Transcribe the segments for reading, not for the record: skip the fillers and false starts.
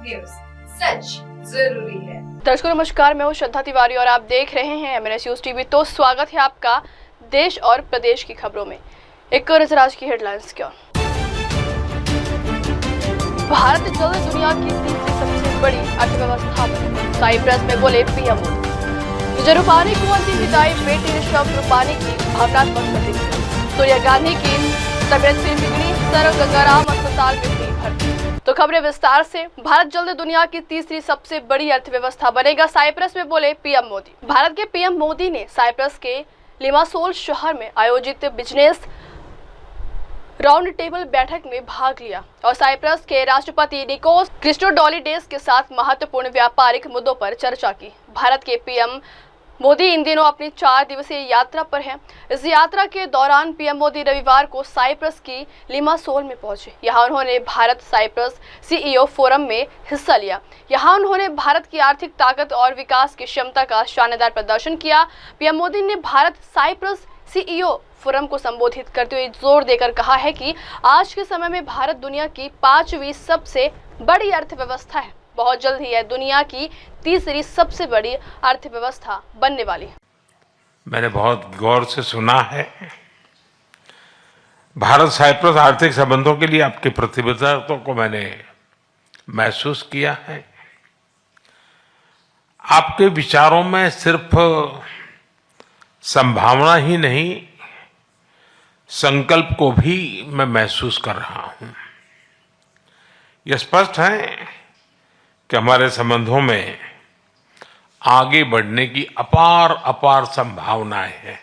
News, सच जरूरी है। दर्शकों नमस्कार, मैं हूं श्रद्धा तिवारी और आप देख रहे हैं MNS न्यूज टीवी। तो स्वागत है आपका देश और प्रदेश की खबरों में। एक नजर आज की हेडलाइंस की ओर। भारत जल्द दुनिया की तीसरी सबसे बड़ी अर्थव्यवस्था बने, साइप्रस में बोले पीएम मोदी। विजय रूपानी को अंतिम विदाई, बेटी ऋषभ रूपानी की भावनात्मक प्रतिक्रिया। सोनिया गांधी की तबियत फिर बिगड़ी, सर गंगाराम अस्पताल में हुई भर्ती। तो खबरें विस्तार से। भारत जल्द दुनिया की तीसरी सबसे बड़ी अर्थव्यवस्था बनेगा, साइप्रस में बोले पीएम मोदी। भारत के पीएम मोदी ने साइप्रस के लिमासोल शहर में आयोजित बिजनेस राउंड टेबल बैठक में भाग लिया और साइप्रस के राष्ट्रपति निकोस क्रिस्टोडोलिडेस के साथ महत्वपूर्ण व्यापारिक मुद्दों पर चर्चा की। भारत के पीएम मोदी इन दिनों अपनी 4 दिवसीय यात्रा पर हैं। इस यात्रा के दौरान पीएम मोदी रविवार को साइप्रस की लिमासोल में पहुंचे। यहां उन्होंने भारत साइप्रस सीईओ फोरम में हिस्सा लिया। यहां उन्होंने भारत की आर्थिक ताकत और विकास की क्षमता का शानदार प्रदर्शन किया। पीएम मोदी ने भारत साइप्रस सीईओ फोरम को संबोधित करते हुए जोर देकर कहा है कि आज के समय में भारत दुनिया की 5वीं सबसे बड़ी अर्थव्यवस्था है। बहुत जल्द ही यह दुनिया की तीसरी सबसे बड़ी अर्थव्यवस्था बनने वाली है। मैंने बहुत गौर से सुना है। भारत साइप्रस आर्थिक संबंधों के लिए आपकी प्रतिबद्धता को मैंने महसूस किया है। आपके विचारों में सिर्फ संभावना ही नहीं, संकल्प को भी मैं महसूस कर रहा हूं। यह स्पष्ट है कि हमारे संबंधों में आगे बढ़ने की अपार संभावनाएं हैं।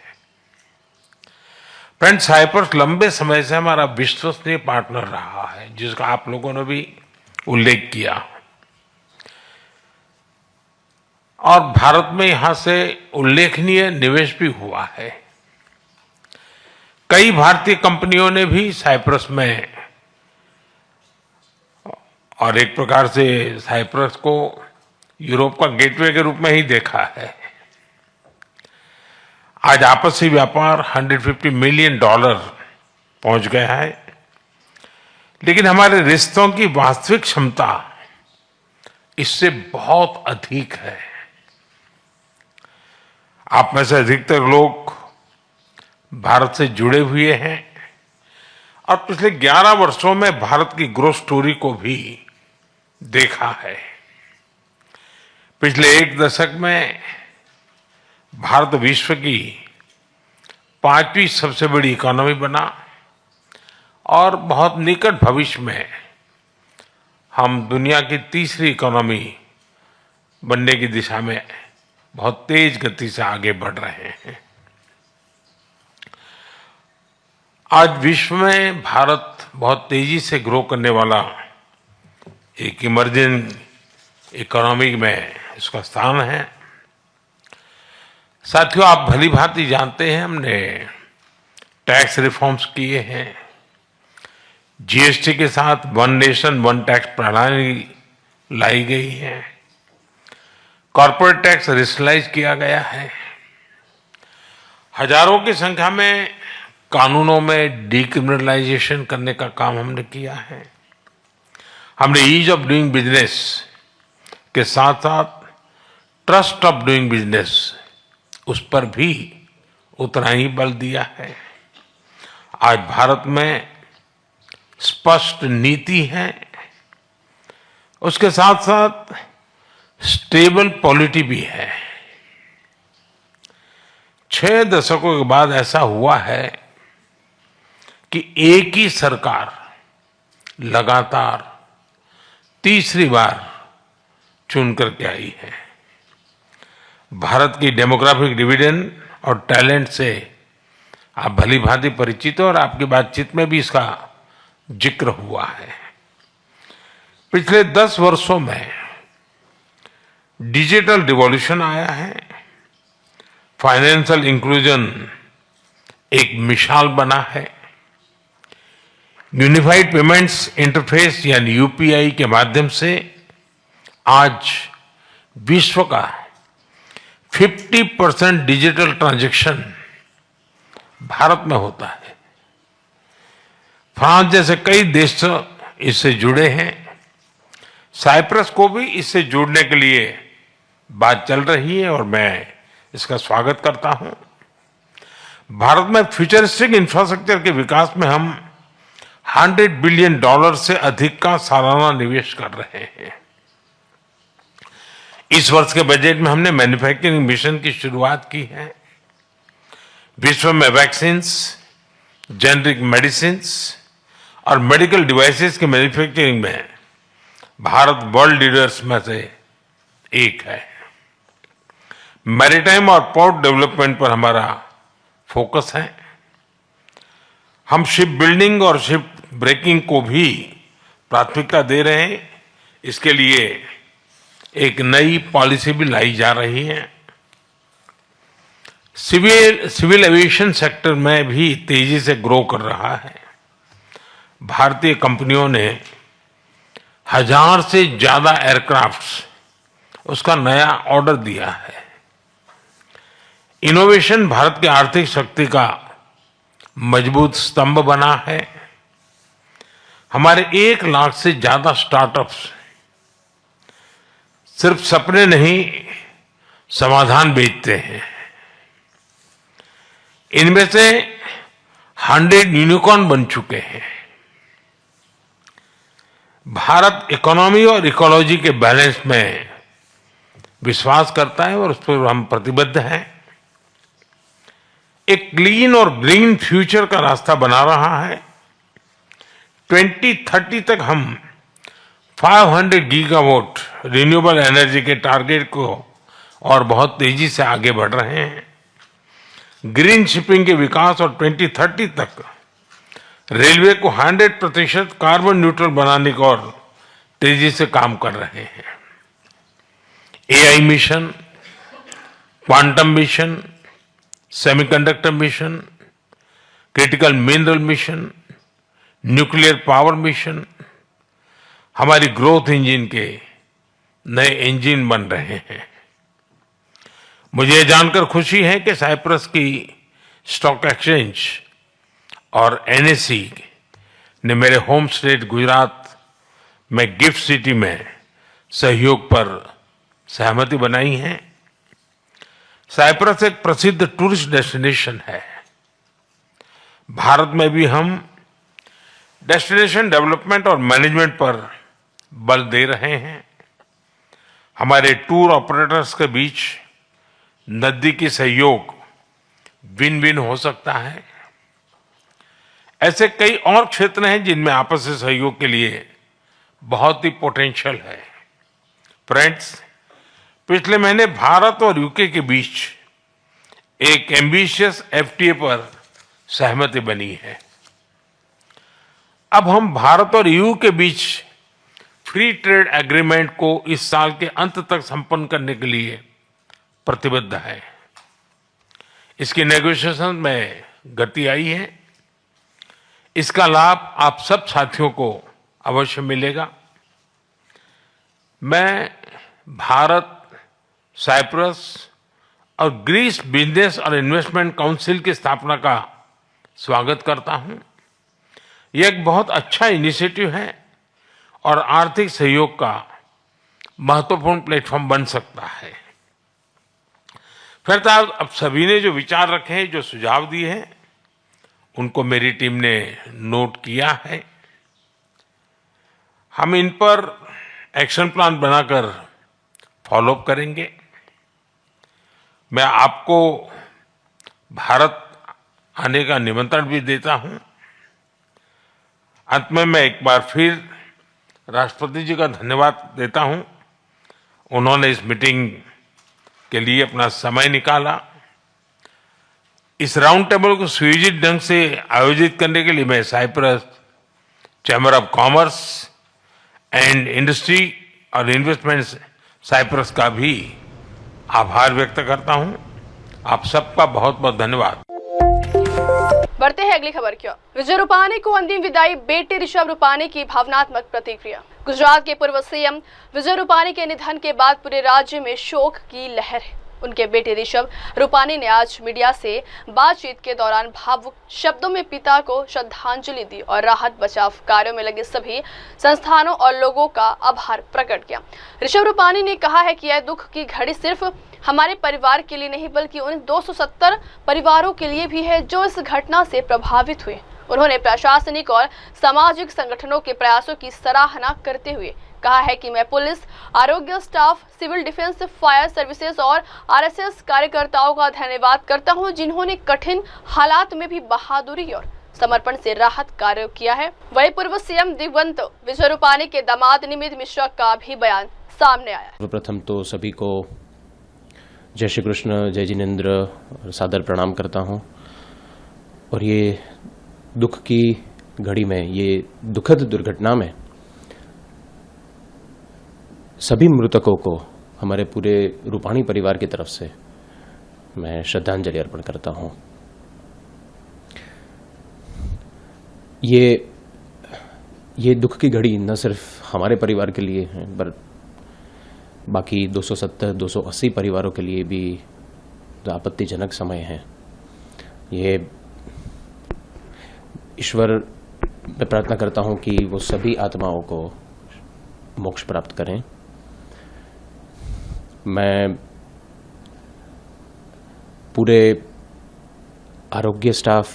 फ्रेंड, साइप्रस लंबे समय से हमारा विश्वसनीय पार्टनर रहा है, जिसका आप लोगों ने भी उल्लेख किया, और भारत में यहां से उल्लेखनीय निवेश भी हुआ है। कई भारतीय कंपनियों ने भी साइप्रस में, और एक प्रकार से साइप्रस को यूरोप का गेटवे के रूप में ही देखा है। आज आपसी व्यापार $150 मिलियन पहुंच गया है, लेकिन हमारे रिश्तों की वास्तविक क्षमता इससे बहुत अधिक है। आप में से अधिकतर लोग भारत से जुड़े हुए हैं और पिछले 11 वर्षों में भारत की ग्रोथ स्टोरी को भी देखा है। पिछले 1 दशक में भारत विश्व की 5वीं सबसे बड़ी इकोनॉमी बना और बहुत निकट भविष्य में हम दुनिया की तीसरी इकोनॉमी बनने की दिशा में बहुत तेज गति से आगे बढ़ रहे हैं। आज विश्व में भारत बहुत तेजी से ग्रो करने वाला एक इमर्जिंग इकोनॉमी में इसका स्थान है। साथियों, आप भली भांति जानते हैं, हमने टैक्स रिफॉर्म्स किए हैं। जीएसटी के साथ वन नेशन वन टैक्स प्रणाली लाई गई है। कॉर्पोरेट टैक्स रेशनलाइज किया गया है। हजारों की संख्या में कानूनों में डिक्रिमिनलाइजेशन करने का काम हमने किया है। हमने ईज ऑफ डूइंग बिजनेस के साथ साथ ट्रस्ट ऑफ डूइंग बिजनेस, उस पर भी उतना ही बल दिया है। आज भारत में स्पष्ट नीति है, उसके साथ साथ स्टेबल पॉलिटी भी है। 6 दशकों के बाद ऐसा हुआ है कि एक ही सरकार लगातार तीसरी बार चुन करके आई है। भारत की डेमोग्राफिक डिविडेंड और टैलेंट से आप भली भांति परिचित हो और आपकी बातचीत में भी इसका जिक्र हुआ है। पिछले 10 वर्षों में डिजिटल रिवॉल्यूशन आया है। फाइनेंशियल इंक्लूजन एक मिसाल बना है। यूनिफाइड पेमेंट्स इंटरफेस यानी यूपीआई के माध्यम से आज विश्व का 50% डिजिटल ट्रांजैक्शन भारत में होता है। फ्रांस जैसे कई देश इससे जुड़े हैं। साइप्रस को भी इससे जुड़ने के लिए बात चल रही है और मैं इसका स्वागत करता हूं। भारत में फ्यूचरिस्टिक इंफ्रास्ट्रक्चर के विकास में हम $100 बिलियन से अधिक का सालाना निवेश कर रहे हैं। इस वर्ष के बजट में हमने मैन्युफैक्चरिंग मिशन की शुरुआत की है। विश्व में वैक्सीन्स, जेनरिक मेडिसिन्स और मेडिकल डिवाइसेस की मैन्युफैक्चरिंग में भारत वर्ल्ड लीडर्स में से एक है। मैरीटाइम और पोर्ट डेवलपमेंट पर हमारा फोकस है। हम शिप बिल्डिंग और शिप ब्रेकिंग को भी प्राथमिकता दे रहे हैं। इसके लिए एक नई पॉलिसी भी लाई जा रही है। सिविल एविएशन सेक्टर में भी तेजी से ग्रो कर रहा है। भारतीय कंपनियों ने 1000 से ज्यादा एयरक्राफ्ट्स उसका नया ऑर्डर दिया है। इनोवेशन भारत की आर्थिक शक्ति का मजबूत स्तंभ बना है। हमारे 1 लाख से ज्यादा स्टार्टअप्स सिर्फ सपने नहीं, समाधान बेचते हैं। इनमें से 100 यूनिकॉर्न बन चुके हैं। भारत इकोनॉमी और इकोलॉजी के बैलेंस में विश्वास करता है और उस पर हम प्रतिबद्ध हैं। एक क्लीन और ग्रीन फ्यूचर का रास्ता बना रहा है। 2030 तक हम 500 गीगावाट रिन्यूएबल एनर्जी के टारगेट को और बहुत तेजी से आगे बढ़ रहे हैं। ग्रीन शिपिंग के विकास और 2030 तक रेलवे को 100% कार्बन न्यूट्रल बनाने को और तेजी से काम कर रहे हैं। AI mission, quantum mission, semiconductor mission, critical mineral mission, nuclear power mission हमारी ग्रोथ इंजन के नए इंजन बन रहे हैं। मुझे ये जानकर खुशी है कि साइप्रस की स्टॉक एक्सचेंज और एनएसई ने मेरे होम स्टेट गुजरात में गिफ्ट सिटी में सहयोग पर सहमति बनाई है। साइप्रस एक प्रसिद्ध टूरिस्ट डेस्टिनेशन है। भारत में भी हम डेस्टिनेशन डेवलपमेंट और मैनेजमेंट पर बल दे रहे हैं। हमारे टूर ऑपरेटर्स के बीच नजदीकी सहयोग विन विन हो सकता है। ऐसे कई और क्षेत्र हैं जिनमें आपसी सहयोग के लिए बहुत ही पोटेंशियल है। फ्रेंड्स, पिछले महीने भारत और यूके के बीच एक एम्बिशियस एफटीए पर सहमति बनी है। अब हम भारत और यूके के बीच फ्री ट्रेड एग्रीमेंट को इस साल के अंत तक संपन्न करने के लिए प्रतिबद्ध है। इसकी नेगोशिएशन में गति आई है। इसका लाभ आप सब साथियों को अवश्य मिलेगा। मैं भारत, साइप्रस और ग्रीस बिजनेस और इन्वेस्टमेंट काउंसिल की स्थापना का स्वागत करता हूं। यह एक बहुत अच्छा इनिशिएटिव है और आर्थिक सहयोग का महत्वपूर्ण प्लेटफॉर्म बन सकता है। फिर अब सभी ने जो विचार रखे हैं, जो सुझाव दिए हैं, उनको मेरी टीम ने नोट किया है। हम इन पर एक्शन प्लान बनाकर फॉलोअप करेंगे। मैं आपको भारत आने का निमंत्रण भी देता हूं। अंत में मैं एक बार फिर राष्ट्रपति जी का धन्यवाद देता हूं। उन्होंने इस मीटिंग के लिए अपना समय निकाला। इस राउंड टेबल को सुयोजित ढंग से आयोजित करने के लिए मैं Cyprus chamber of commerce and industry और इन्वेस्टमेंट साइप्रस का भी आभार व्यक्त करता हूं। आप सबका बहुत बहुत धन्यवाद। बढ़ते हैं अगली खबर की ओर। विजय रूपाणी को अंतिम विदाई, बेटे ऋषभ रूपाणी की भावनात्मक प्रतिक्रिया। गुजरात के पूर्व सीएम विजय रूपाणी के निधन के बाद पूरे राज्य में शोक की लहर है। उनके बेटे ऋषभ रूपानी ने आज मीडिया से बातचीत के दौरान भावुक शब्दों में पिता को श्रद्धांजलि दी और राहत बचाव कार्यों में लगे सभी संस्थानों और लोगों का आभार प्रकट किया। ऋषभ रूपानी ने कहा है कि यह दुख की घड़ी सिर्फ हमारे परिवार के लिए नहीं बल्कि उन 270 परिवारों के लिए भी है जो इस घटना से प्रभावित हुए। उन्होंने प्रशासनिक और सामाजिक संगठनों के प्रयासों की सराहना करते हुए कहा है कि मैं पुलिस, आरोग्य staff, civil defence, fire services और आरएसएस कार्यकर्ताओं का धन्यवाद करता हूं, जिन्होंने कठिन हालात में भी बहादुरी और समर्पण से राहत कार्य किया है। वहीं पूर्व सीएम दिवंगत विजय रूपानी के दामाद निमित मिश्रा का भी बयान सामने आया। सर्वप्रथम तो सभी को जय श्री कृष्ण, जय जिनेन्द्र और सादर प्रणाम करता हूं। और ये दुख की घड़ी में, ये दुखद दुर्घटना में सभी मृतकों को हमारे पूरे रूपाणी परिवार की तरफ से मैं श्रद्धांजलि अर्पण करता हूं। ये दुख की घड़ी न सिर्फ हमारे परिवार के लिए है, पर बाकी 270-280 परिवारों के लिए भी आपत्तिजनक समय है। ये ईश्वर मैं प्रार्थना करता हूं कि वो सभी आत्माओं को मोक्ष प्राप्त करें। मैं पूरे आरोग्य staff,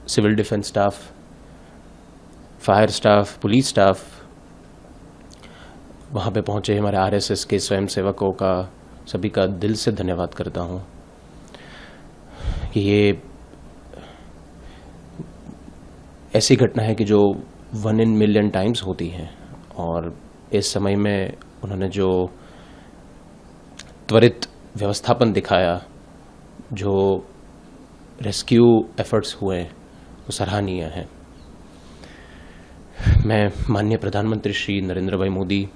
civil defence staff, fire staff, police staff, वहाँ पे पहुँचे हमारे आरएसएस के स्वयंसेवकों का, सभी का दिल से धन्यवाद करता हूँ कि ये ऐसी घटना है कि जो 1 in million टाइम्स होती है। और इस समय में उन्होंने जो त्वरित व्यवस्थापन दिखाया, जो रेस्क्यू एफर्ट्स हुए, वो सराहनीय है। मैं माननीय प्रधानमंत्री श्री नरेंद्र भाई मोदी,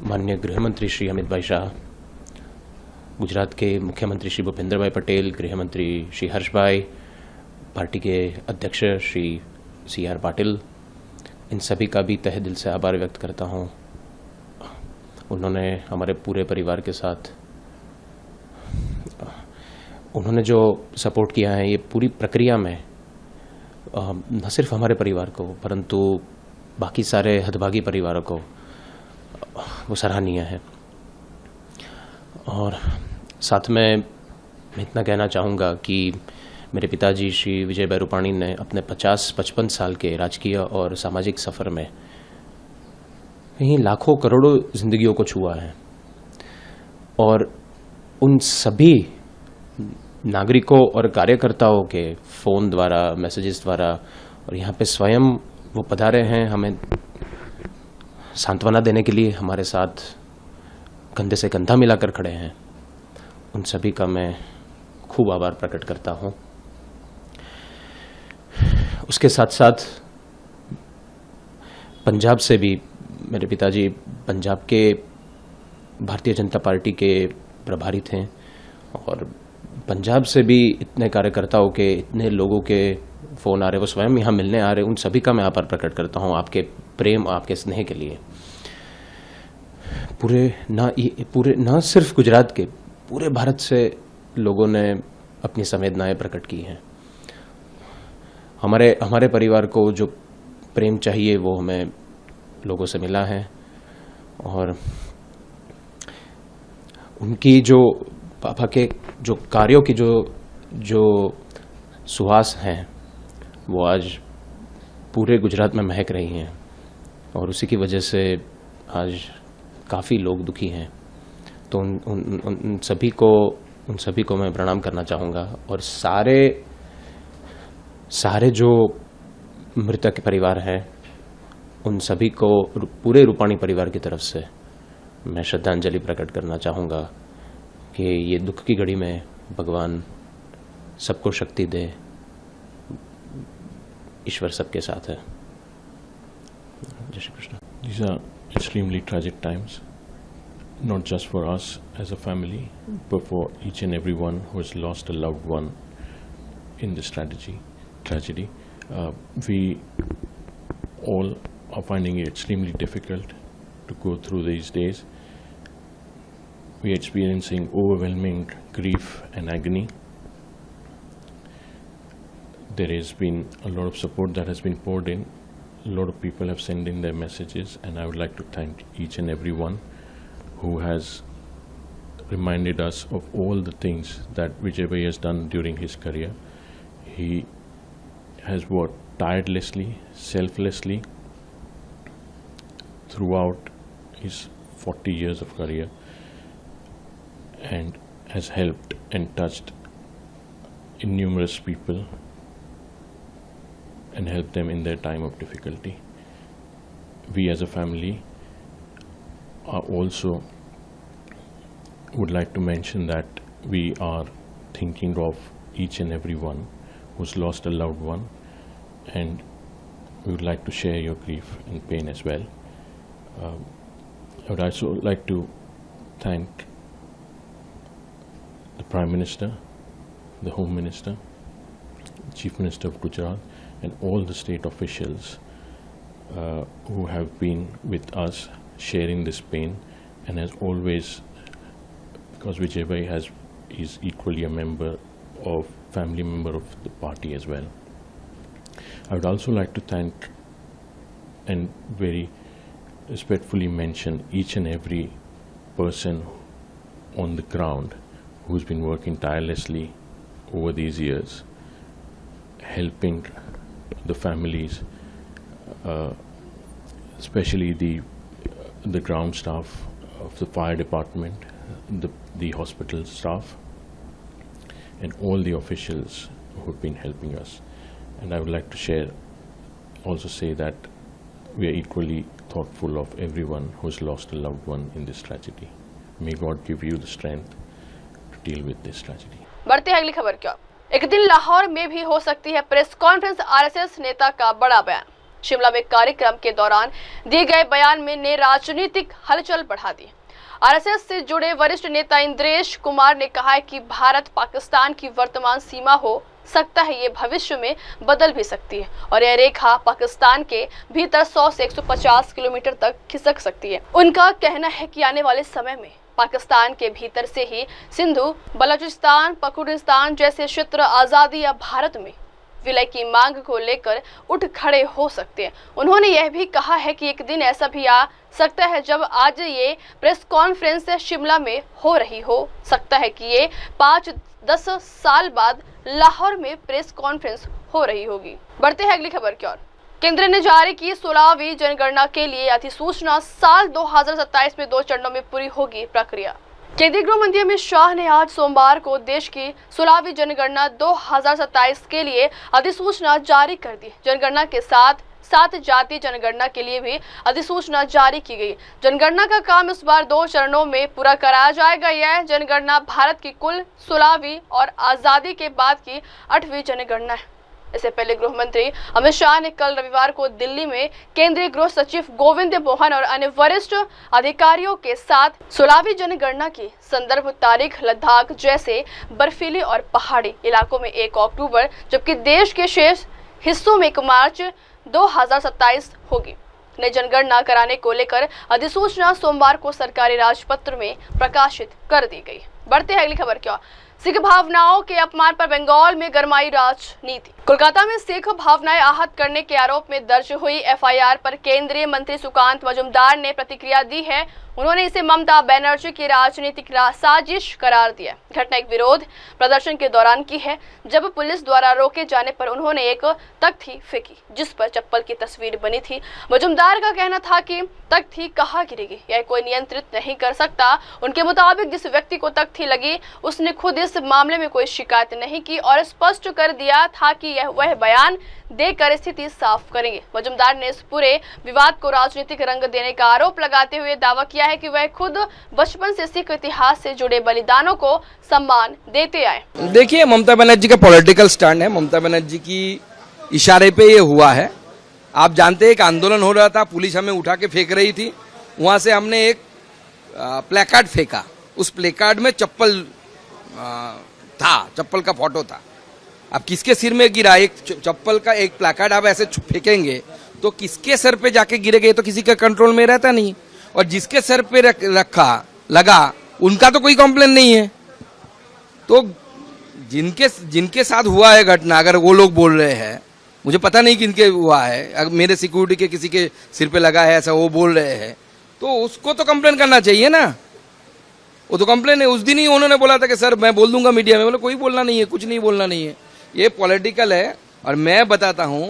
माननीय गृह मंत्री श्री अमित भाई शाह, गुजरात के मुख्यमंत्री श्री भूपेंद्र भाई पटेल, गृह मंत्री श्री हर्ष भाई, पार्टी के अध्यक्ष श्री CR पाटिल, इन सभी का भी तहे दिल से आभार व्यक्त करता हूँ। उन्होंने हमारे पूरे परिवार के साथ उन्होंने जो सपोर्ट किया है, ये पूरी प्रक्रिया में न सिर्फ हमारे परिवार को परंतु बाकी सारे हतभागी परिवारों को वो सराहनीय है। और साथ में मैं इतना कहना चाहूँगा कि मेरे पिताजी श्री विजय भाई रूपाणी ने अपने 50-55 साल के राजकीय और सामाजिक सफ़र में कहीं लाखों करोड़ों जिंदगियों को छुआ है। और उन सभी नागरिकों और कार्यकर्ताओं के फ़ोन द्वारा, मैसेजेस द्वारा और यहाँ पे स्वयं वो पधारे हैं हमें सांत्वना देने के लिए, हमारे साथ कंधे से कंधा मिलाकर खड़े हैं। उन सभी का मैं खूब आभार प्रकट करता हूँ। उसके साथ साथ पंजाब से भी मेरे पिताजी पंजाब के भारतीय जनता पार्टी के प्रभारी थे और पंजाब से भी इतने कार्यकर्ताओं के, इतने लोगों के फ़ोन आ रहे, वो स्वयं यहाँ मिलने आ रहे, उन सभी का मैं आभार प्रकट करता हूँ आपके प्रेम, आपके स्नेह के लिए। पूरे ना सिर्फ गुजरात के, पूरे भारत से लोगों ने अपनी संवेदनाएं प्रकट की हैं। हमारे परिवार को जो प्रेम चाहिए वो हमें लोगों से मिला है और उनकी जो पापा के जो कार्यों की जो सुहास हैं वो आज पूरे गुजरात में महक रही हैं और उसी की वजह से आज काफ़ी लोग दुखी हैं। तो उन सभी को मैं प्रणाम करना चाहूँगा और सारे जो मृतक परिवार हैं उन सभी को पूरे रूपाणी परिवार की तरफ से मैं श्रद्धांजलि प्रकट करना चाहूँगा कि ये दुख की घड़ी में भगवान सबको शक्ति दे, ईश्वर सबके साथ है। जय Shri Krishna. These are extremely tragic times, not just for us as a family, but for each and everyone who has lost a loved one in this tragedy. We all are finding it extremely difficult to go through these days. we are experiencing overwhelming grief and agony. There has been a lot of support that has been poured in. A lot of people have sent in their messages, and I would like to thank each and every one who has reminded us of all the things that Vijay Bhai has done during his career. He has worked tirelessly, selflessly throughout his 40 years of career, and has helped and touched innumerous people and helped them in their time of difficulty. We as a family are also would like to mention that we are thinking of each and every one who's lost a loved one, and we would like to share your grief and pain as well. I would also like to thank the Prime Minister, the Home Minister, Chief Minister of Gujarat, and all the state officials who have been with us sharing this pain, and as always, because Vijay Bhai is equally a family member of the party as well. I would also like to thank and very respectfully mention each and every person on the ground who's been working tirelessly over these years, helping the families, especially the ground staff of the fire department, the hospital staff, and all the officials who have been helping us. And I would like to also say that we are equally thoughtful of everyone who has lost a loved one in this tragedy. May God give you the strength to deal with this tragedy. बढ़ते हैं अगली खबर की ओर। एक दिन लाहौर में भी हो सकती है प्रेस कॉन्फ्रेंस। आरएसएस नेता का बड़ा बयान। शिमला में कार्यक्रम के दौरान दिए गए बयान में ने राजनीतिक हलचल बढ़ा दी। आरएसएस से जुड़े वरिष्ठ नेता इंद्रेश कुमार ने कहा है कि भारत पाकिस्तान की वर्तमान सीमा हो सकता है ये भविष्य में बदल भी सकती है और यह रेखा पाकिस्तान के भीतर 100 से 150 किलोमीटर तक खिसक सकती है। उनका कहना है कि आने वाले समय में पाकिस्तान के भीतर से ही सिंधु, बलूचिस्तान, पख्तूनख्वा जैसे क्षेत्र आज़ादी या भारत में विलय की मांग को लेकर उठ खड़े हो सकते हैं। उन्होंने यह भी कहा है कि एक दिन ऐसा भी आ सकता है जब आज ये प्रेस कॉन्फ्रेंस शिमला में हो रही हो सकता है कि ये 5-10 साल बाद लाहौर में प्रेस कॉन्फ्रेंस हो रही होगी। बढ़ते हैं अगली खबर की ओर। केंद्र ने जारी की 16वीं जनगणना के लिए अधिसूचना। साल 2027 में 2 चरणों में पूरी होगी प्रक्रिया। केंद्रीय गृह मंत्री अमित शाह ने आज सोमवार को देश की 16वीं जनगणना 2027 के लिए अधिसूचना जारी कर दी। जनगणना के साथ जातीय जनगणना के लिए भी अधिसूचना जारी की गई। जनगणना का काम इस बार 2 चरणों में पूरा कराया जाएगा। यह जनगणना भारत की कुल 16वीं और आजादी के बाद की 8वीं जनगणना है। इससे पहले गृह मंत्री अमित शाह ने कल रविवार को दिल्ली में केंद्रीय गृह सचिव गोविंद मोहन और अन्य वरिष्ठ अधिकारियों के साथ 16वीं जनगणना की संदर्भ तारीख लद्दाख जैसे बर्फीले और पहाड़ी इलाकों में 1 अक्टूबर जबकि देश के शेष हिस्सों में 1 मार्च 2027 होगी। नई जनगणना कराने को लेकर अधिसूचना सोमवार को सरकारी राजपत्र में प्रकाशित कर दी गई। बढ़ते हैं अगली खबर की ओर। सिख भावनाओं के अपमान पर बंगाल में गरमाई राजनीति। कोलकाता में सिख भावनाएं आहत करने के आरोप में दर्ज हुई एफआईआर पर केंद्रीय मंत्री सुकांत मजूमदार ने प्रतिक्रिया दी है। उन्होंने इसे ममता बनर्जी की राजनीतिक साजिश करार दिया। घटना एक विरोध प्रदर्शन के दौरान की है जब पुलिस द्वारा रोके जाने पर उन्होंने एक तख्ती फेंकी जिस पर चप्पल की तस्वीर बनी थी। मजूमदार का कहना था कि तख्ती कहाँ गिरेगी यह कोई नियंत्रित नहीं कर सकता। उनके मुताबिक जिस व्यक्ति को तख्ती लगी उसने खुद इस मामले में कोई शिकायत नहीं की और स्पष्ट कर दिया था कि वह बयान देकर स्थिति साफ करेंगे। मजूमदार ने इस पूरे विवाद को राजनीतिक रंग देने का आरोप लगाते हुए दावा किया है कि वह खुद बचपन से सिख इतिहास से जुड़े बलिदानों को सम्मान देते आए। देखिए, ममता बनर्जी का पॉलिटिकल स्टैंड है। ममता बनर्जी की इशारे पे ये हुआ है। आप जानते हैं एक आंदोलन हो रहा था, पुलिस हमें उठा के फेंक रही थी, वहां से हमने एक प्लेकार्ड फेंका। उस प्लेकार्ड में चप्पल था, चप्पल का फोटो था। अब किसके सिर में गिरा? एक चप्पल का एक प्लेकार्ड आप ऐसे फेंकेंगे तो किसके सर पे जाके गिरेगा? ये तो किसी का कंट्रोल में रहता नहीं। और जिसके सर पे लगा उनका तो कोई कंप्लेन नहीं है। तो जिनके साथ हुआ है घटना, अगर वो लोग बोल रहे हैं, मुझे पता नहीं किनके हुआ है, अगर मेरे सिक्योरिटी के किसी के सिर पे लगा है ऐसा वो बोल रहे हैं, तो उसको तो कंप्लेन करना चाहिए ना। वो तो कंप्लेन है। उस दिन ही उन्होंने बोला था कि सर मैं बोल दूंगा मीडिया में। बोले कोई बोलना नहीं है, कुछ नहीं बोलना नहीं है, ये पॉलिटिकल है। और मैं बताता हूं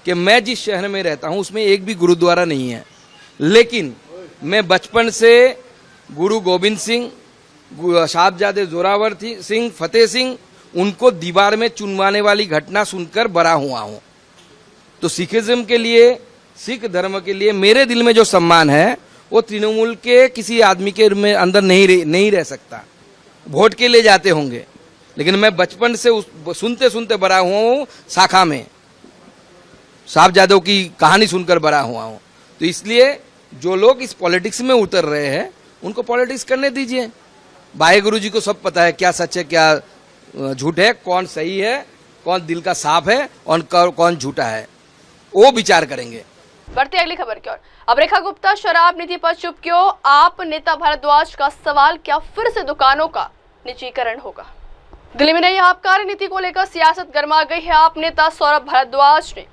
कि मैं जिस शहर में रहता हूं उसमें एक भी गुरुद्वारा नहीं है, लेकिन मैं बचपन से गुरु गोविंद सिंह, साहबजादे जोरावर सिंह, फतेह सिंह, उनको दीवार में चुनवाने वाली घटना सुनकर बड़ा हुआ हूं। तो सिखिज्म के लिए, सिख धर्म के लिए मेरे दिल में जो सम्मान है वो तृणमूल के किसी आदमी के में अंदर नहीं रह सकता। वोट के लिए जाते होंगे, लेकिन मैं बचपन से सुनते सुनते बड़ा हुआ हूं, शाखा में साहबजादों की कहानी सुनकर बड़ा हुआ हूं। तो इसलिए जो लोग इस पॉलिटिक्स में उतर रहे हैं उनको पॉलिटिक्स करने दीजिए। वाहेगुरु जी को सब पता है क्या सच है क्या झूठ है, कौन सही है, कौन दिल का साफ है और कौन झूठा है, वो विचार करेंगे। बढ़ते अगली खबर की ओर। अब रेखा गुप्ता शराब नीति पर चुप क्यों? आप नेता भारद्वाज का सवाल, क्या फिर से दुकानों का निजीकरण होगा? दिल्ली में नई आबकारी नीति को लेकर सियासत गर्मा गई है। आप नेता सौरभ भारद्वाज ने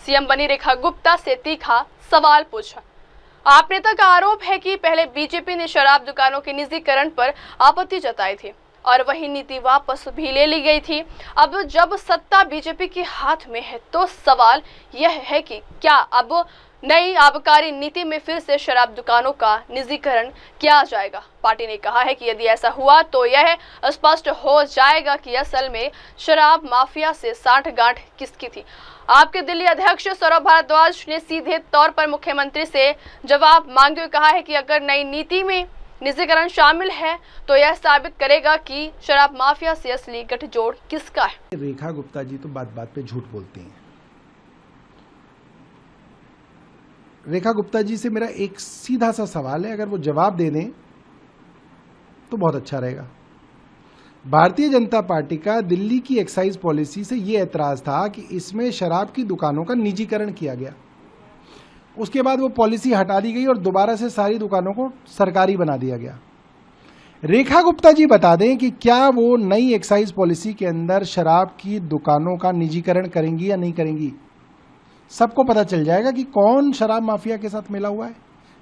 सीएम बनी रेखा गुप्ता से तीखा सवाल पूछा। आप नेता का आरोप है कि पहले बीजेपी ने शराब दुकानों के निजीकरण पर आपत्ति जताई थी और वही नीति वापस भी ले ली गई थी। अब जब सत्ता बीजेपी के हाथ में है तो सवाल यह है कि क्या अब नई आबकारी नीति में फिर से शराब दुकानों का निजीकरण किया जाएगा? पार्टी ने कहा है कि यदि ऐसा हुआ तो यह स्पष्ट हो जाएगा कि असल में शराब माफिया से साठगांठ किसकी थी। आपके दिल्ली अध्यक्ष सौरभ भारद्वाज ने सीधे तौर पर मुख्यमंत्री से जवाब मांगते हुए कहा है कि अगर नई नीति में निजीकरण शामिल है तो यह साबित करेगा कि शराब माफिया से असली गठजोड़ किसका है। रेखा गुप्ता जी तो बात बात पे झूठ बोलती हैं। रेखा गुप्ता जी से मेरा एक सीधा सा सवाल है, अगर वो जवाब दे दें तो बहुत अच्छा रहेगा। भारतीय जनता पार्टी का दिल्ली की एक्साइज पॉलिसी से ये ऐतराज था कि इसमें शराब की दुकानों का निजीकरण किया गया। उसके बाद वो पॉलिसी हटा दी गई और दोबारा से सारी दुकानों को सरकारी बना दिया गया। रेखा गुप्ता जी बता दें कि क्या वो नई एक्साइज पॉलिसी के अंदर शराब की दुकानों का निजीकरण करेंगी या नहीं करेंगी। सबको पता चल जाएगा कि कौन शराब माफिया के साथ मिला हुआ है।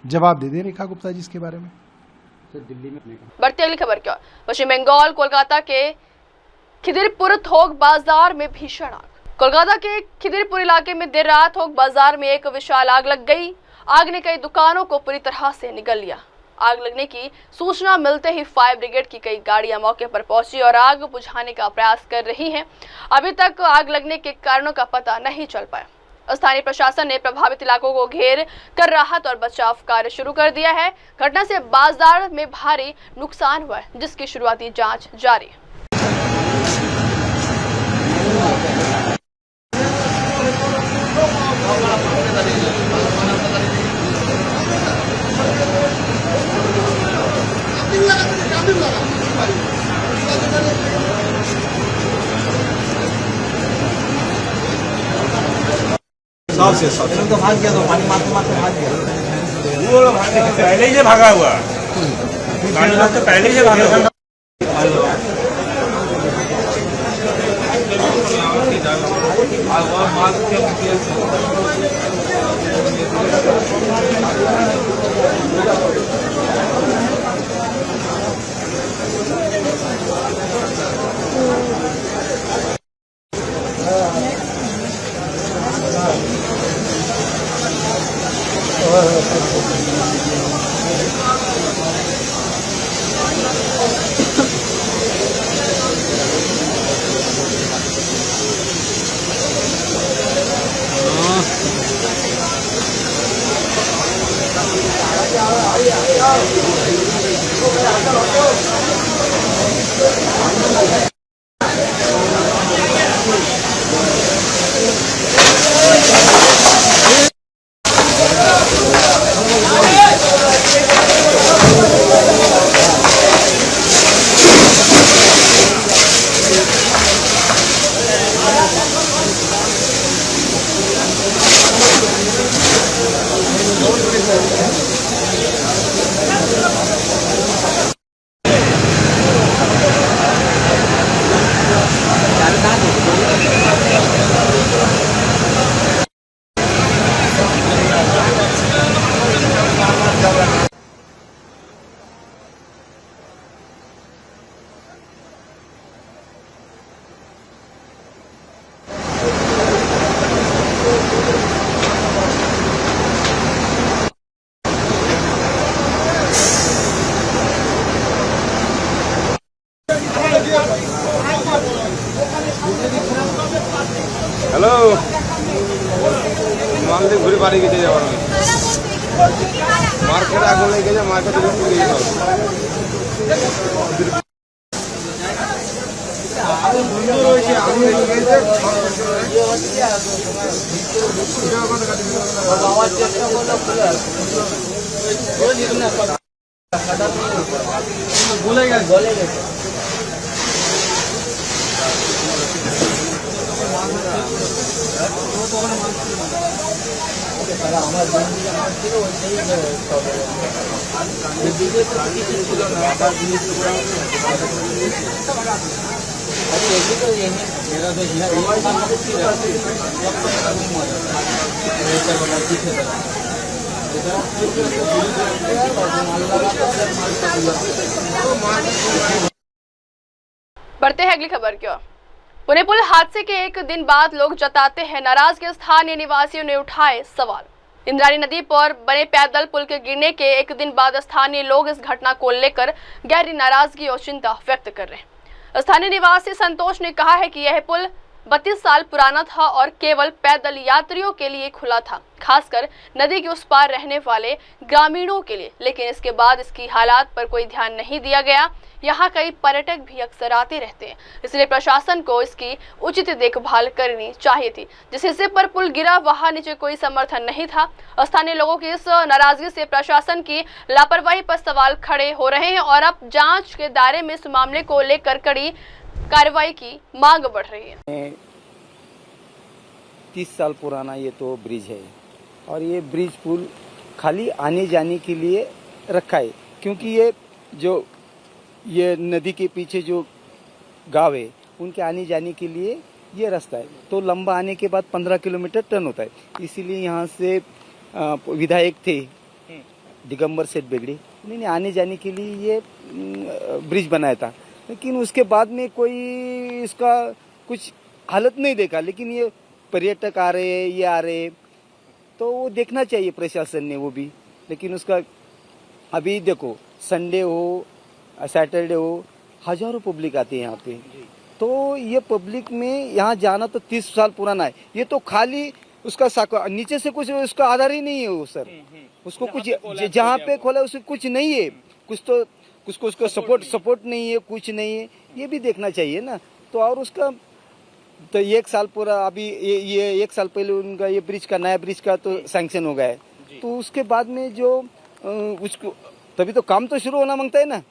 जवाब दे दें रेखा गुप्ता जी इसके बारे में। दिल्ली में बढ़ती अगली खबर क्या? पश्चिम बंगाल कोलकाता के खिदिरपुर थोक बाजार में भीषण आग। कोलकाता के खिदिरपुर इलाके में देर रात थोक बाजार में एक विशाल आग लग गई। आग ने कई दुकानों को पूरी तरह से निगल लिया। आग लगने की सूचना मिलते ही फायर ब्रिगेड की कई गाड़ियां मौके पर पहुंची और आग बुझाने का प्रयास कर रही हैं। अभी तक आग लगने के कारणों का पता नहीं चल पाया। स्थानीय प्रशासन ने प्रभावित इलाकों को घेर कर राहत और बचाव कार्य शुरू कर दिया है। घटना से बाजार में भारी नुकसान हुआ है, जिसकी शुरुआती जांच जारी है। तो भाग गया, तो पानी मारते मारते भाग गया। वो पहले ही भागा हुआ, तो पहले ही भागा। हेलो मालदीव घुरी बारी के जाओ मार्केट आगे लेके जा मार्केट लेके जाओ बढ़ते हैं अगली खबर की ओर। पुणे पुल हादसे के एक दिन बाद लोग जताते हैं नाराजगी। स्थानीय निवासियों ने उठाए सवाल। इंद्राणी नदी पर बने पैदल पुल के गिरने के एक दिन बाद स्थानीय लोग इस घटना को लेकर गहरी नाराजगी और चिंता व्यक्त कर रहे हैं। स्थानीय निवासी संतोष ने कहा है कि यह पुल 32 साल पुराना था और केवल पैदल यात्रियों के लिए खुला था, खासकर नदी के उस पार रहने वाले ग्रामीणों के लिए। लेकिन इसके बाद इसकी हालात पर कोई ध्यान नहीं दिया गया। यहाँ कई पर्यटक भी अक्सर आते रहते हैं, इसलिए प्रशासन को इसकी उचित देखभाल करनी चाहिए थी। जिस हिस्से पर पुल गिरा वहाँ नीचे कोई समर्थन नहीं था। स्थानीय लोगों की इस नाराजगी से प्रशासन की लापरवाही पर सवाल खड़े हो रहे हैं और अब जांच के दायरे में इस मामले को लेकर कड़ी कार्रवाई की मांग बढ़ रही है। 30 साल पुराना ये तो ब्रिज है और ये ब्रिज पुल खाली आने जाने के लिए रखा है, क्योंकि ये नदी के पीछे जो गांव है उनके आने जाने के लिए ये रास्ता है। तो लंबा आने के बाद 15 किलोमीटर टर्न होता है। इसीलिए यहाँ से विधायक थे दिगंबर सेठ बेगड़े, उन्होंने आने जाने के लिए ये ब्रिज बनाया था। लेकिन उसके बाद में कोई इसका कुछ हालत नहीं देखा। लेकिन ये पर्यटक आ रहे हैं, ये आ रहे हैं, तो वो देखना चाहिए प्रशासन ने वो भी। लेकिन उसका अभी देखो, संडे हो सैटरडे हो, हजारों पब्लिक आती है यहाँ पे। तो ये पब्लिक में यहाँ जाना तो 30 साल पुराना है। ये तो खाली उसका नीचे से कुछ उसका आधार ही नहीं है वो सर। उसको कुछ जहाँ पे खोला उसको कुछ नहीं है, कुछ उसको सपोर्ट नहीं है, कुछ नहीं है। ये भी देखना चाहिए ना। तो और उसका तो 1 साल पूरा अभी ये 1 साल पहले उनका ये ब्रिज का नया ब्रिज का तो सैंक्शन हो गया है। तो उसके बाद में जो उसको तभी तो काम तो शुरू होना मांगता है ना।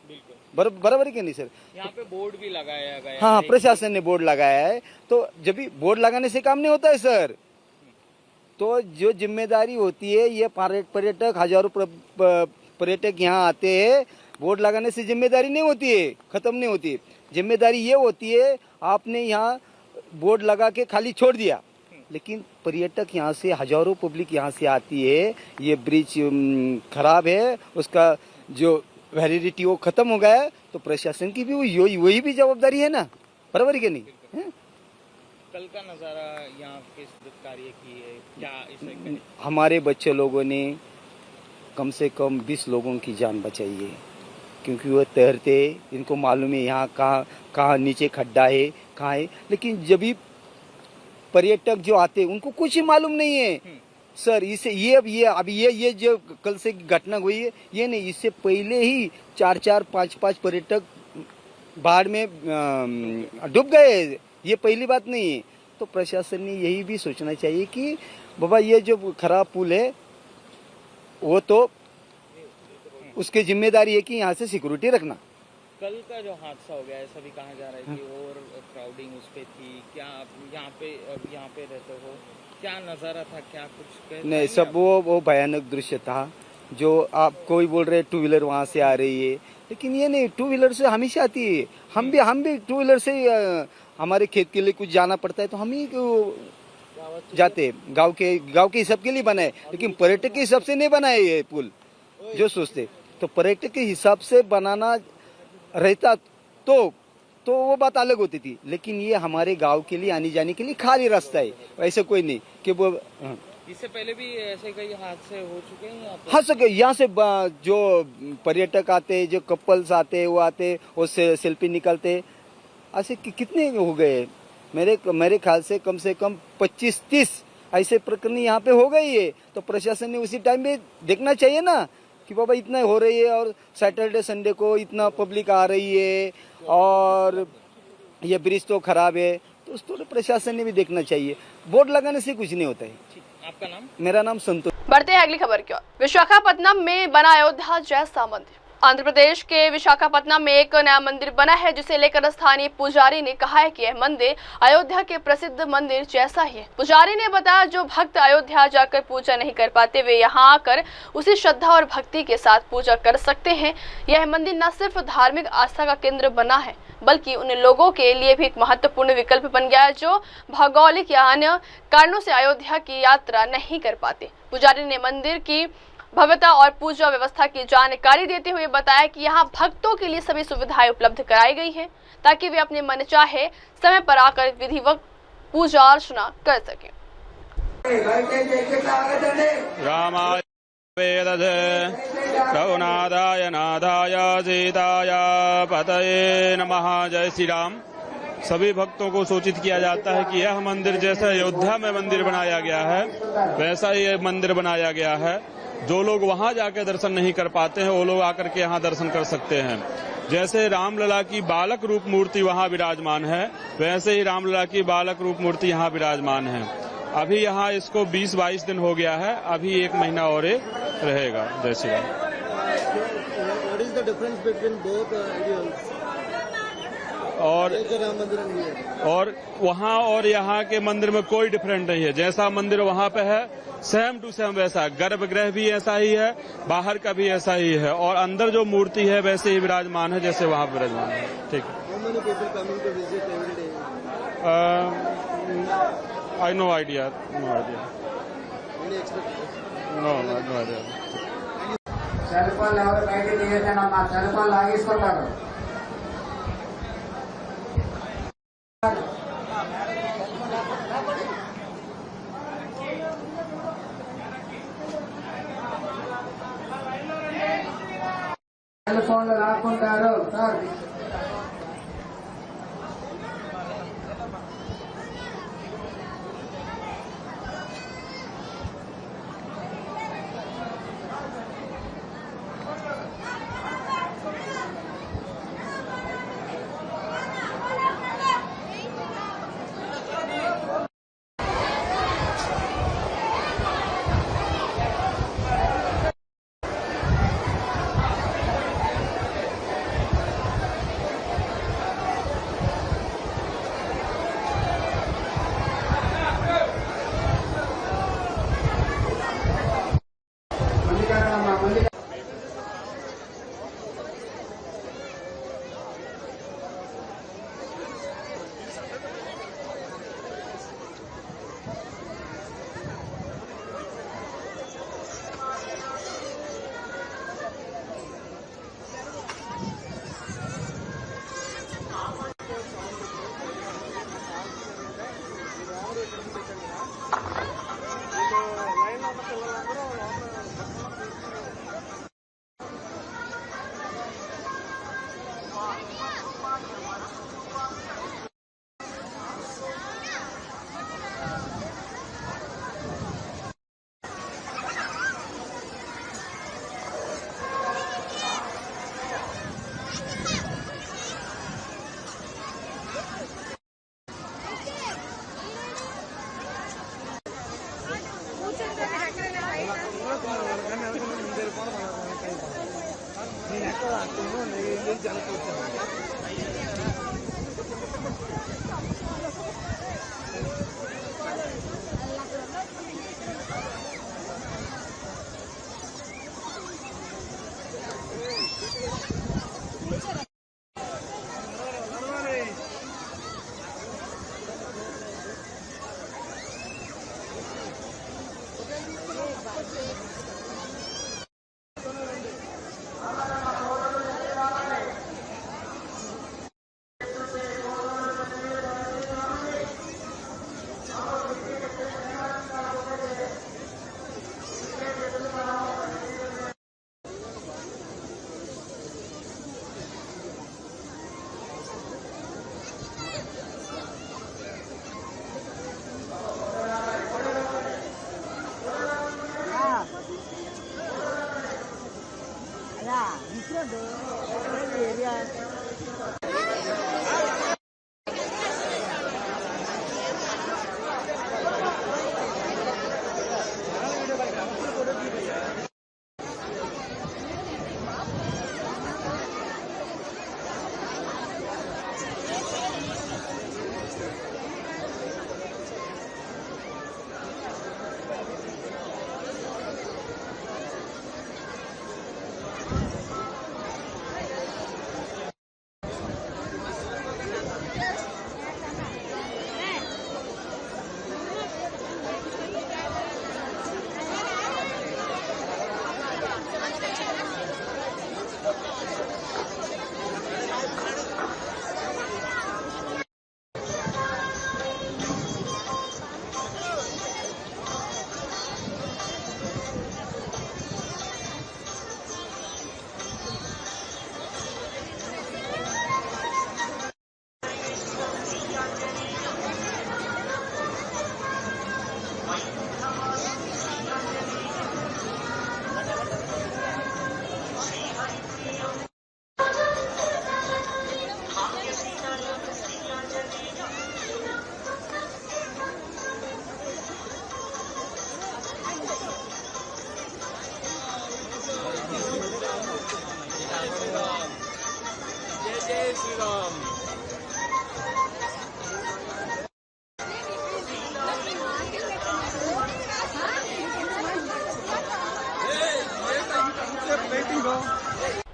बराबर है नहीं सर? यहाँ पे बोर्ड भी लगाया गया है। हाँ, प्रशासन ने बोर्ड लगाया है। तो जब भी बोर्ड लगाने से काम नहीं होता है सर। तो जो जिम्मेदारी होती है, ये पर्यटक हजारों पर्यटक यहाँ आते हैं, बोर्ड लगाने से जिम्मेदारी नहीं होती है, खत्म नहीं होती है। जिम्मेदारी ये होती है आपने यहाँ बोर्ड लगा के खाली छोड़ दिया, लेकिन पर्यटक यहाँ से हजारों पब्लिक यहाँ से आती है। ये ब्रिज खराब है, उसका जो वैलिडिटी वो खत्म हो गया है। तो प्रशासन की भी वही भी जवाबदारी है ना। बराबर है नहीं? कल का नजारा यहाँ किस कार्य की है, क्या इसे हमारे बच्चे लोगों ने कम से कम 20 लोगों की जान बचाई है, क्योंकि वो तैरते, इनको मालूम है यहाँ कहाँ नीचे खड्डा है, कहाँ है। लेकिन जब भी पर्यटक जो आते उनको कुछ ही मालूम नहीं है सर। इसे ये जो कल से घटना हुई है, ये नहीं, इससे पहले ही 4-5 पर्यटक बाढ़ में डूब गए। ये पहली बात नहीं है। तो प्रशासन ने यही भी सोचना चाहिए कि बाबा ये जो खराब पुल है वो तो उसकी जिम्मेदारी है कि यहाँ से सिक्योरिटी रखना। कल का जो हादसा हो गया है, सभी कहा जा रहा है कि और क्राउडिंग उस पे थी। क्या आप यहाँ पे रहते हो, क्या नजारा था, क्या कुछ नहीं? सब वो भयानक दृश्य था। जो आप कोई बोल रहे 2 व्हीलर वहाँ से आ रही है, लेकिन ये नहीं, 2 व्हीलर से हमेशा आती है। हम भी 2 व्हीलर से हमारे खेत के लिए कुछ जाना पड़ता है तो हम ही जाते। गांव के हिसाब के लिए बनाए, लेकिन पर्यटक के हिसाब से नहीं बनाए ये पुल। जो सोचते तो पर्यटक के हिसाब से बनाना रहता तो वो बात अलग होती थी। लेकिन ये हमारे गांव के लिए आने जाने के लिए खाली रास्ता है, ऐसे कोई नहीं कि वो। इससे पहले भी ऐसे कई हादसे हो चुके हैं यहाँ पे? हाँ सर, यहाँ से जो पर्यटक आते, जो कपल्स आते, वो आते, वो सेल्फी निकालते, ऐसे कितने हो गए। मेरे ख्याल से कम 25-30 ऐसे प्रकरण यहाँ पे हो गई है। तो प्रशासन ने उसी टाइम पे देखना चाहिए ना कि बाबा इतना हो रही है और सैटरडे संडे को इतना पब्लिक आ रही है और ये ब्रिज तो खराब है, तो उस थोड़े प्रशासन ने भी देखना चाहिए। बोर्ड लगाने से कुछ नहीं होता है। आपका नाम? मेरा नाम संतोष। बढ़ते हैं अगली खबर की ओर। विशाखापत्तनम में बना अयोध्या जैसा मंदिर। आंध्र प्रदेश के विशाखापत्तनम में एक नया मंदिर बना है, जिसे लेकर स्थानीय पुजारी ने कहा है कि यह मंदिर अयोध्या के प्रसिद्ध मंदिर जैसा ही है। पुजारी ने बताया जो भक्त अयोध्या जाकर पूजा नहीं कर पाते वे यहां आकर उसी श्रद्धा और भक्ति के साथ पूजा कर सकते हैं। यह मंदिर न सिर्फ धार्मिक आस्था का केंद्र बना है बल्कि उन लोगों के लिए भी एक महत्वपूर्ण विकल्प बन गया है जो भौगोलिक या अन्य कारणों से अयोध्या की यात्रा नहीं कर पाते। पुजारी ने मंदिर की भव्यता और पूजा व्यवस्था की जानकारी देते हुए बताया कि यहाँ भक्तों के लिए सभी सुविधाएं उपलब्ध कराई गई है ताकि वे अपने मन चाहे समय पर आकर विधिवत पूजा अर्चना कर सकें। रामाय वेदसे रघुनाथाय नाथाय सीताय पतये नमः। जय श्री राम। सभी भक्तों को सूचित किया जाता है कि यह मंदिर जैसे अयोध्या में मंदिर बनाया गया है वैसा ही यह मंदिर बनाया गया है। जो लोग वहां जाकर दर्शन नहीं कर पाते हैं वो लोग आकर के यहाँ दर्शन कर सकते हैं। जैसे रामलला की बालक रूप मूर्ति वहां विराजमान है वैसे ही रामलला की बालक रूप मूर्ति यहाँ विराजमान है। अभी यहाँ इसको 20-22 दिन हो गया है, अभी 1 महीना और रहेगा। जय Shri Ram. What is the difference between both ideals? और वहाँ और यहाँ के मंदिर में कोई डिफरेंट नहीं है। जैसा मंदिर वहाँ पे है सेम टू सेम वैसा, गर्भगृह भी ऐसा ही है, बाहर का भी ऐसा ही है और अंदर जो मूर्ति है वैसे ही विराजमान है जैसे वहाँ विराजमान है। ठीक है। I know idea. Cell phone ఎవరు బయటికి తీయకండి, సెల్ ఫోన్ లాగేసుకుంటారు. సెల్ ఫోన్లు లాక్కుంటారు సార్.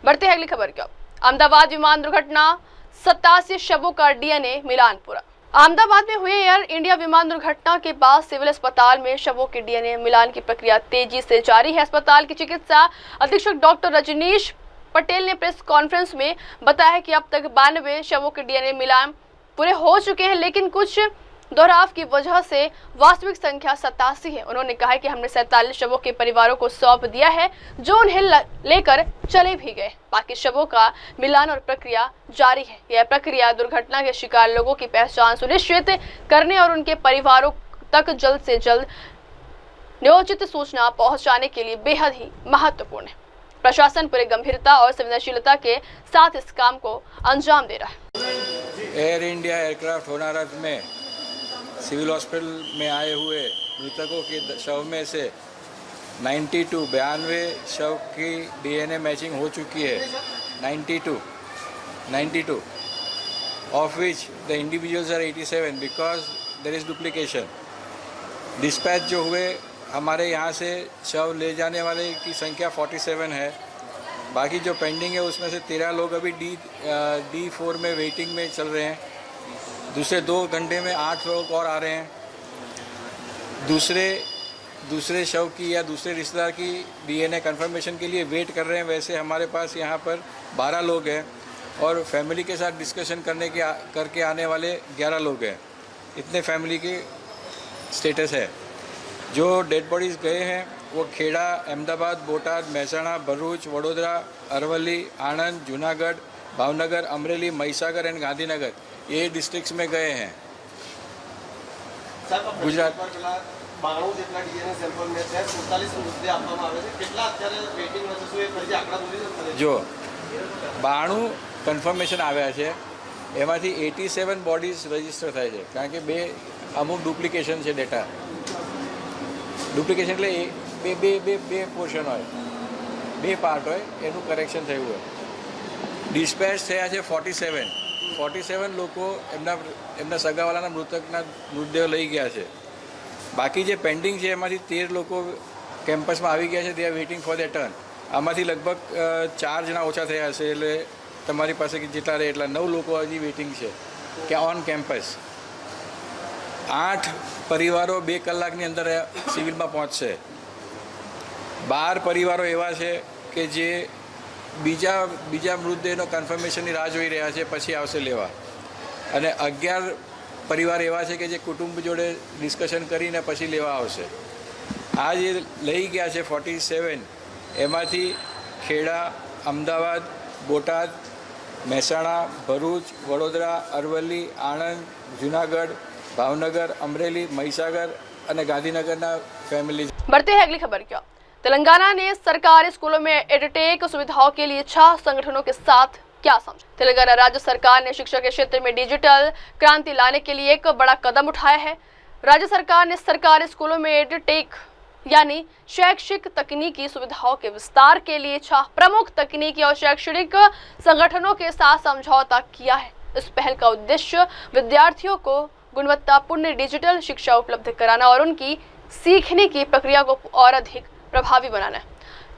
बढ़ते हैं अगली खबर की ओर। अहमदाबाद विमान दुर्घटना, 87 शवों का डीएनए मिलान पूरा। अहमदाबाद में हुए एयर इंडिया विमान दुर्घटना के बाद सिविल अस्पताल में शवों के डीएनए मिलान की प्रक्रिया तेजी से जारी है। अस्पताल के चिकित्सा अधीक्षक डॉक्टर रजनीश पटेल ने प्रेस कॉन्फ्रेंस में बताया कि अब तक 92 शवों के डीएनए मिलान पूरे हो चुके हैं, लेकिन कुछ दोहराव की वजह से वास्तविक संख्या 87 है। उन्होंने कहा कि हमने 47 शवों के परिवारों को सौंप दिया है, जो उन्हें लेकर चले भी गए। बाकी शवों का मिलान और प्रक्रिया जारी है। यह प्रक्रिया दुर्घटना के शिकार लोगों की पहचान सुनिश्चित करने और उनके परिवारों तक जल्द से जल्द न्योचित सूचना पहुंचाने के लिए बेहद ही महत्वपूर्ण है। प्रशासन पूरे गंभीरता और संवेदनशीलता के साथ इस काम को अंजाम दे रहा है। एयर इंडिया एयरक्राफ्ट होनारत में सिविल हॉस्पिटल में आए हुए मृतकों के शव में से 92 शव की डीएनए मैचिंग हो चुकी है। 92 of which the individuals are 87 because there is duplication. Dispatch जो हुए हमारे यहाँ से शव ले जाने वाले की संख्या 47 है। बाकी जो पेंडिंग है उसमें से 13 लोग अभी D4 में वेटिंग में चल रहे हैं। दूसरे 2 घंटे में 8 लोग और आ रहे हैं। दूसरे शव की या दूसरे रिश्तेदार की डीएनए कंफर्मेशन के लिए वेट कर रहे हैं। वैसे हमारे पास यहाँ पर 12 लोग हैं और फैमिली के साथ डिस्कशन करके आने वाले 11 लोग हैं। इतने फैमिली के स्टेटस है। जो डेड बॉडीज़ गए हैं वो खेड़ा, अहमदाबाद, बोटाद, महसाणा, भरूच, वडोदरा, अरवली, आणंद, जूनागढ़, भावनगर, अमरेली, महिसागर एंड गांधीनगर ये डिस्ट्रिक्ट्स में गए हैं। गुजरात जो 92 કન્ફર્મેશન આવ્યા છે એમાંથી 87 બોડીઝ રજીસ્ટર થાય છે, કારણ કે અમુક ડુપ્લિકેશન છે ડેટા। ડુપ્લિકેશન એટલે બે પોર્શન હોય, 2 પાર્ટ હોય, એનું કરેક્શન થયું હોય। ડિસ્પેચ થયા છે 47 લોકો એમના સગાવાલાના મૃતદેહ લઈ ગયા છે। બાકી જે પેન્ડિંગ છે એમાંથી 13 લોકો કેમ્પસમાં આવી ગયા છે, they are waiting for their turn. આમાંથી લગભગ 4 જણા ઓછા થયા હશે, એટલે તમારી પાસે જેટલા રહે એટલા 9 લોકો હજી વેઇટિંગ છે કે ઓન કેમ્પસ। 8 પરિવારો 2 કલાકની અંદર સિવિલમાં પહોંચશે। 12 પરિવારો એવા છે કે જે બીજા મૃતદેહનો કન્ફર્મેશનની રાહ જોઈ રહ્યા છે, પછી આવશે લેવા। અને 11 પરિવાર એવા છે કે જે કુટુંબ જોડે ડિસ્કશન કરીને પછી લેવા આવશે। આ જે લઈ ગયા છે 47, એમાંથી ખેડા, અમદાવાદ, બોટાદ, મહેસાણા, ભરૂચ, વડોદરા, અરવલ્લી, આણંદ, જૂનાગढ़, भावनगर, अमरेली, महिसागर और गांधीनगर फैमिली। बढ़ते हैं अगली खबर की ओर। तेलंगाना ने सरकारी स्कूलों में एडटेक सुविधाओं के लिए 6 संगठनों के साथ क्या समझा। तेलंगाना राज्य सरकार ने शिक्षा के क्षेत्र में डिजिटल क्रांति लाने के लिए एक बड़ा कदम उठाया है। राज्य सरकार ने सरकारी स्कूलों में एडटेक यानी शैक्षिक तकनीकी सुविधाओं के विस्तार के लिए 6 प्रमुख तकनीकी और शैक्षणिक संगठनों के साथ समझौता किया है। इस पहल का उद्देश्य विद्यार्थियों को गुणवत्तापूर्ण डिजिटल शिक्षा उपलब्ध कराना और उनकी सीखने की प्रक्रिया को और अधिक प्रभावी बनाना है।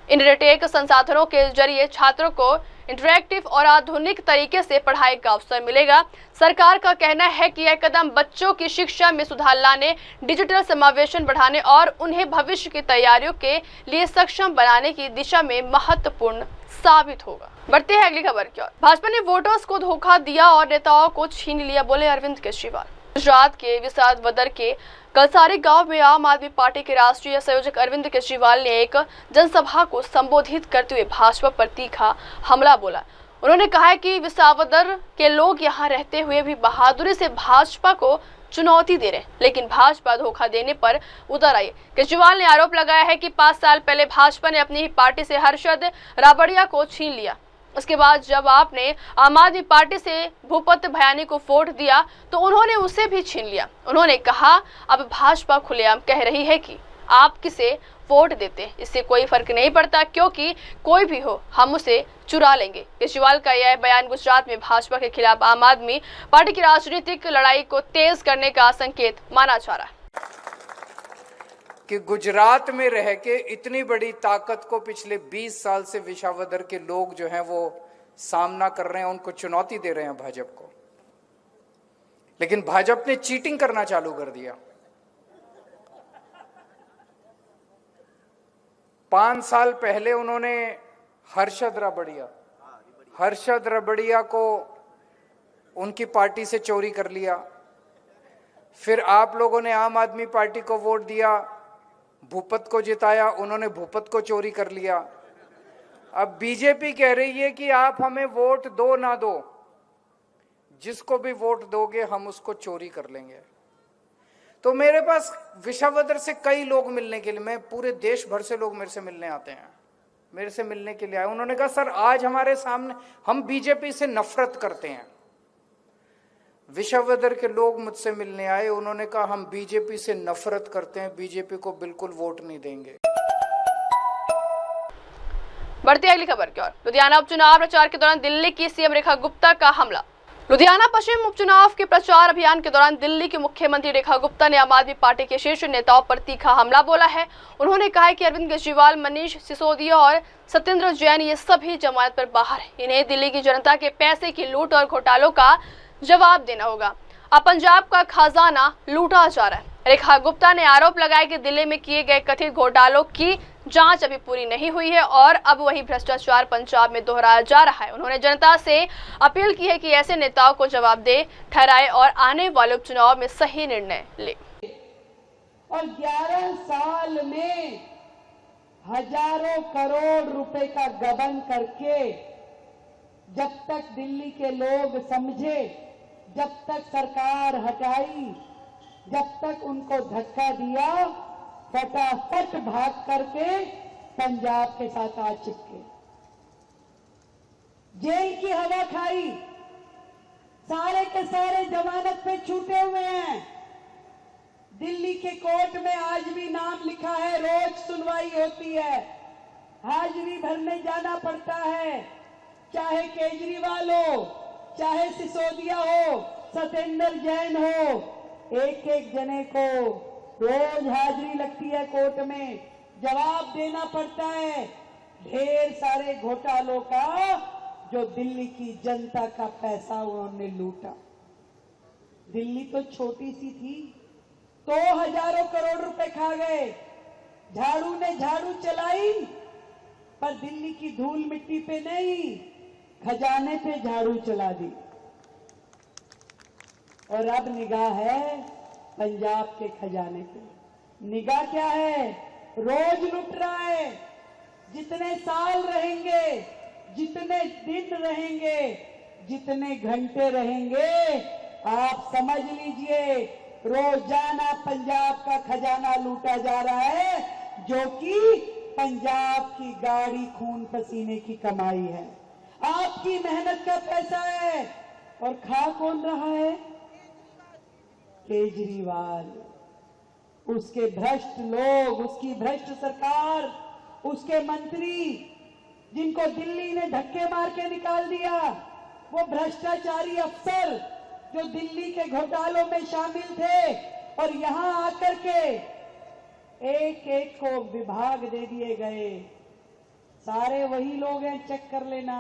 इन एडटेक संसाधनों के जरिए छात्रों को इंटरैक्टिव और आधुनिक तरीके से पढ़ाई का अवसर मिलेगा। सरकार का कहना है कि यह कदम बच्चों की शिक्षा में सुधार लाने, डिजिटल समावेशन बढ़ाने और उन्हें भविष्य की तैयारियों के लिए सक्षम बनाने की दिशा में महत्वपूर्ण साबित होगा। बढ़ते हैं अगली खबर की ओर। भाजपा ने वोटर्स को धोखा दिया और नेताओं को छीन लिया, बोले अरविंद केजरीवाल। गुजरात के विसावदर के कलसारी गांव में आम आदमी पार्टी के राष्ट्रीय संयोजक अरविंद केजरीवाल ने एक जनसभा को संबोधित करते हुए भाजपा पर तीखा हमला बोला। उन्होंने कहा कि विसावदर के लोग यहां रहते हुए भी बहादुरी से भाजपा को चुनौती दे रहे, लेकिन भाजपा धोखा देने पर उतर आई। केजरीवाल ने आरोप लगाया है कि 5 साल पहले भाजपा ने अपनी ही पार्टी से हर्षद राबड़िया को छीन लिया। उसके बाद जब आपने आम आदमी पार्टी से भूपत भयानी को वोट दिया तो उन्होंने उसे भी छीन लिया। उन्होंने कहा अब भाजपा खुलेआम कह रही है कि आप किसे वोट देते, इससे कोई फर्क नहीं पड़ता, क्योंकि कोई भी हो हम उसे चुरा लेंगे। केजरीवाल का यह बयान गुजरात में भाजपा के खिलाफ आम आदमी पार्टी की राजनीतिक लड़ाई को तेज करने का संकेत माना जा रहा है। कि गुजरात में रह के इतनी बड़ी ताकत को पिछले 20 साल से विसावदर के लोग जो हैं वो सामना कर रहे हैं, उनको चुनौती दे रहे हैं भाजपा को। लेकिन भाजपा ने चीटिंग करना चालू कर दिया। 5 साल पहले उन्होंने हर्षद राबड़िया को उनकी पार्टी से चोरी कर लिया। फिर आप लोगों ने आम आदमी पार्टी को वोट दिया, भूपत को जिताया, उन्होंने भूपत को चोरी कर लिया। अब बीजेपी कह रही है कि आप हमें वोट दो ना दो, जिसको भी वोट दोगे हम उसको चोरी कर लेंगे। तो मेरे पास विसावदर से कई लोग मिलने के लिए, मैं पूरे देश भर से लोग मेरे से मिलने आते हैं, मेरे से मिलने के लिए आए। उन्होंने कहा सर आज हमारे सामने, हम बीजेपी से नफरत करते हैं। विसावदर के लोग मुझसे मिलने आए, उन्होंने कहा हम बीजेपी से नफरत करते हैं, बीजेपी को बिल्कुल वोट नहीं देंगे। बढ़ती अगली खबर की ओर। लुधियाना उपचुनाव प्रचार के दौरान दिल्ली की सीएम रेखा गुप्ता का हमला। लुधियाना पश्चिम उपचुनाव के प्रचार अभियान के दौरान दिल्ली की मुख्यमंत्री रेखा गुप्ता ने आम आदमी पार्टी के शीर्ष नेताओं पर तीखा हमला बोला है। उन्होंने कहा कि अरविंद केजरीवाल, मनीष सिसोदिया और सत्येंद्र जैन ये सभी जमानत पर बाहर है। इन्हें दिल्ली की जनता के पैसे की लूट और घोटालों का जवाब देना होगा। अब पंजाब का खजाना लूटा जा रहा है। रेखा गुप्ता ने आरोप लगाया कि दिल्ली में किए गए कथित घोटालों की जांच अभी पूरी नहीं हुई है और अब वही भ्रष्टाचार पंजाब में दोहराया जा रहा है। उन्होंने जनता से अपील की है कि ऐसे नेताओं को जवाबदेह ठहराए और आने वाले उपचुनाव में सही निर्णय ले। और 11 साल में हजारों करोड़ रुपए का गबन करके जब तक दिल्ली के लोग समझे, जब तक सरकार हटाई, जब तक उनको धक्का दिया, फटाफट भाग करके पंजाब के साथ आ चिपके, जेल की हवा खाई, सारे के सारे जमानत पे छूटे हुए हैं। दिल्ली के कोर्ट में आज भी नाम लिखा है, रोज सुनवाई होती है, हाजिरी भरने जाना पड़ता है। चाहे केजरीवाल हो, चाहे सिसोदिया हो, सत्येंद्र जैन हो, एक एक जने को रोज हाजिरी लगती है कोर्ट में, जवाब देना पड़ता है ढेर सारे घोटालों का जो दिल्ली की जनता का पैसा उन्होंने लूटा। दिल्ली तो छोटी सी थी, तो हजारों करोड़ रुपए खा गए। झाड़ू ने झाड़ू चलाई पर दिल्ली की धूल मिट्टी पे नहीं, खजाने पे झाड़ू चला दी। और अब निगाह है पंजाब के खजाने पे। निगाह क्या है? रोज लुट रहा है। जितने साल रहेंगे, जितने दिन रहेंगे, जितने घंटे रहेंगे, आप समझ लीजिए रोजाना पंजाब का खजाना लूटा जा रहा है, जो कि पंजाब की गाड़ी खून पसीने की कमाई है, आपकी मेहनत का पैसा है। और खा कौन रहा है? केजरीवाल, उसके भ्रष्ट लोग, उसकी भ्रष्ट सरकार, उसके मंत्री जिनको दिल्ली ने धक्के मार के निकाल दिया, वो भ्रष्टाचारी अफसर जो दिल्ली के घोटालों में शामिल थे और यहां आकर के एक एक को विभाग दे दिए गए। सारे वही लोग हैं, चेक कर लेना।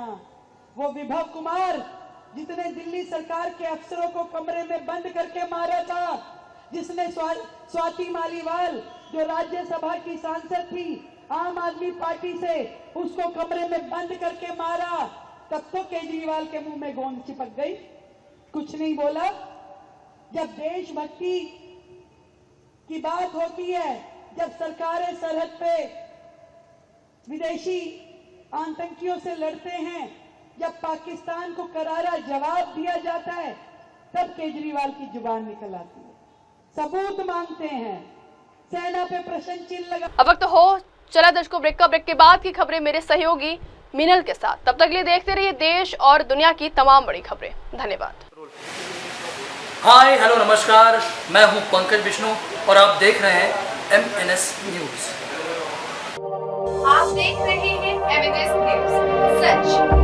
वो विभव कुमार जिसने दिल्ली सरकार के अफसरों को कमरे में बंद करके मारा था, जिसने स्वाति मालीवाल जो राज्यसभा की सांसद थी आम आदमी पार्टी से, उसको कमरे में बंद करके मारा, तब तो केजरीवाल के मुंह में गोंद चिपक गई, कुछ नहीं बोला। जब देशभक्ति की बात होती है, जब सरकारें सरहद पे विदेशी आतंकियों से लड़ते हैं, जब पाकिस्तान को करारा जवाब दिया जाता है, तब केजरीवाल की जुबान निकल आती है। सबूत मांगते हैं, सेना पे प्रश्न चिन्ह लगा। अब वक्त हो चला दर्शकों ब्रेक का। ब्रेक के बाद की खबरें मेरे सहयोगी मीनल के साथ। तब तक के लिए देखते रहिए देश और दुनिया की तमाम बड़ी खबरें। धन्यवाद। हाय हेलो नमस्कार, मैं हूं पंकज विष्णु और आप देख रहे हैं MNS न्यूज। आप देख रहे हैं MNS न्यूज, सच